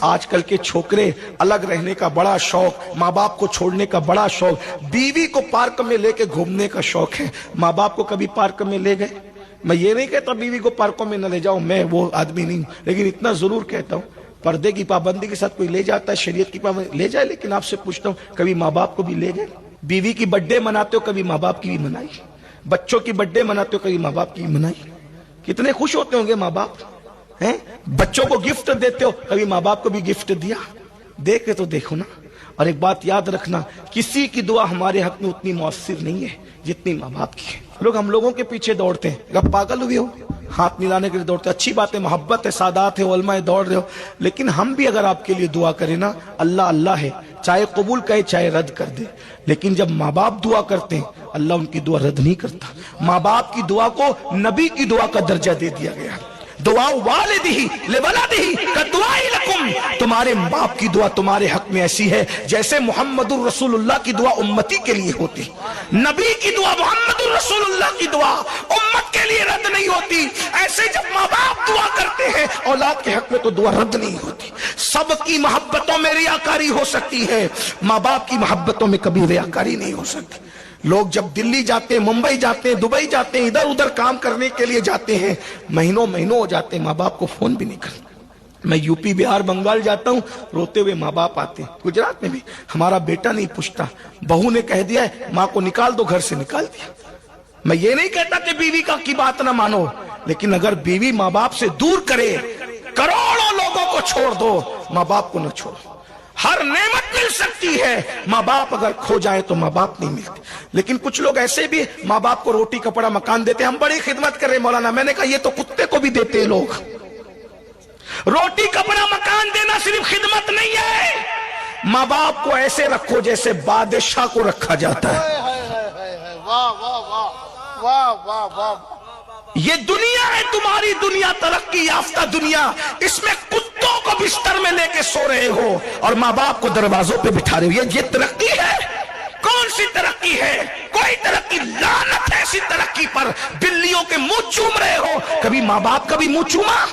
آج کل کے چھوکرے الگ رہنے کا بڑا شوق، ماں باپ کو چھوڑنے کا بڑا شوق، بیوی کو پارک میں لے کے گھومنے کا شوق ہے۔ ماں باپ کو کبھی پارک میں لے گئے؟ میں یہ نہیں کہتا بیوی کو پارکوں میں نہ لے جاؤ، میں وہ آدمی نہیں ہوں، لیکن اتنا ضرور کہتا ہوں پردے کی پابندی کے ساتھ کوئی لے جاتا ہے، شریعت کی پابندی لے جائے، لیکن آپ سے پوچھتا ہوں کبھی ماں باپ کو بھی لے گئے؟ بیوی کی برتھ ڈے مناتے ہو، کبھی ماں باپ کی بھی منائی؟ بچوں کی برتھ ڈے مناتے ہو، کبھی ماں باپ کی بھی منائی؟ کتنے خوش ہوتے ہوں گے ماں باپ ہیں؟ بچوں کو گفٹ دیتے ہو، کبھی ماں باپ کو بھی گفٹ دیا؟ دیکھے تو دیکھو نا۔ اور ایک بات یاد رکھنا، کسی کی دعا ہمارے حق میں اتنی مؤثر نہیں ہے جتنی ماں باپ کی ہے۔ لوگ ہم لوگوں کے پیچھے دوڑتے ہیں، اگر پاگل ہوئے ہو ہاتھ ملانے کے لیے دوڑتے، اچھی بات ہے، محبت ہے، سادات ہے، علماء دوڑ رہے ہو، لیکن ہم بھی اگر آپ کے لیے دعا کریں نا، اللہ اللہ ہے، چاہے قبول کرے چاہے رد کر دے، لیکن جب ماں باپ دعا کرتے ہیں اللہ ان کی دعا رد نہیں کرتا۔ ماں باپ کی دعا کو نبی کی دعا کا درجہ دے دیا گیا۔ دعا والدہ لولدہ کدعاء لکم، تمہارے باپ کی دعا تمہارے حق میں ایسی ہے جیسے محمد الرسول اللہ کی دعا امتی کے لیے ہوتی، نبی کی دعا، محمد الرسول اللہ کی دعا امت کے لیے رد نہیں ہوتی، ایسے جب ماں باپ دعا کرتے ہیں اولاد کے حق میں تو دعا رد نہیں ہوتی۔ سب کی محبتوں میں ریاکاری ہو سکتی ہے، ماں باپ کی محبتوں میں کبھی ریاکاری نہیں ہو سکتی۔ لوگ جب دلی جاتے ہیں، ممبئی جاتے ہیں، دبئی جاتے ہیں، ادھر ادھر کام کرنے کے لیے جاتے ہیں، مہینوں ہو جاتے ہیں، ماں باپ کو فون بھی نہیں کرتے۔ میں یو پی، بہار، بنگال جاتا ہوں، روتے ہوئے ماں باپ آتے ہیں۔ گجرات میں بھی ہمارا بیٹا نہیں پوچھتا، بہو نے کہہ دیا ہے ماں کو نکال دو، گھر سے نکال دیا۔ میں یہ نہیں کہتا کہ بیوی کی بات نہ مانو، لیکن اگر بیوی ماں باپ سے دور کرے، کروڑوں لوگوں کو چھوڑ دو، ماں باپ کو نہ چھوڑو۔ ہر نعمت مل سکتی ہے، ماں باپ اگر کھو جائے تو ماں باپ نہیں ملتے۔ لیکن کچھ لوگ ایسے بھی ماں باپ کو روٹی کپڑا مکان دیتے ہیں، ہم بڑی خدمت کر رہے ہیں مولانا، میں نے کہا یہ تو کتے کو بھی دیتے ہیں لوگ۔ روٹی کپڑا مکان دینا صرف خدمت نہیں ہے، ماں باپ کو ایسے رکھو جیسے بادشاہ کو رکھا جاتا ہے۔ واہ واہ واہ واہ واہ واہ، یہ دنیا ہے تمہاری، دنیا ترقی یافتہ دنیا، اس میں کتوں کو بستر میں لے کے سو رہے ہو اور ماں باپ کو دروازوں پہ بٹھا رہے ہو، یہ ترقی ہے؟ کون سی ترقی ہے؟ کوئی ترقی، لعنت ہے ایسی ترقی پر۔ بلیوں کے منہ چوم رہے ہو، کبھی ماں باپ کا بھی منہ چوما؟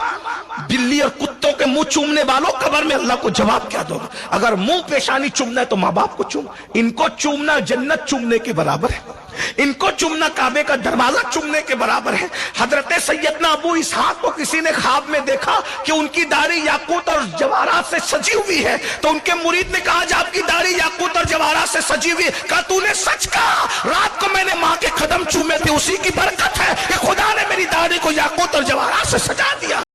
بلی اور کتوں کے منہ چومنے والوں قبر میں اللہ کو جواب کیا دو گا؟ اگر منہ پیشانی چومنا ہے تو ماں باپ کو چوم، ان کو چومنا جنت چومنے کے برابر ہے، ان کو چومنا کعبے کا دروازہ چومنے کے برابر ہے۔ حضرت سیدنا ابو اسحاق کو کسی نے خواب میں دیکھا کہ ان کی داڑھی یاقوت اور جواہرات سے سجی ہوئی ہے، تو ان کے مرید نے کہا جب آپ کی داڑھی یاقوت اور جواہرات سے سجی ہوئی ہے، کہا تو نے سچ کہا، رات کو میں نے ماں کے قدم چومے تھے، اسی کی برکت ہے کہ خدا نے میری داڑھی کو یاقوت اور جواہرات سے سجا دیا۔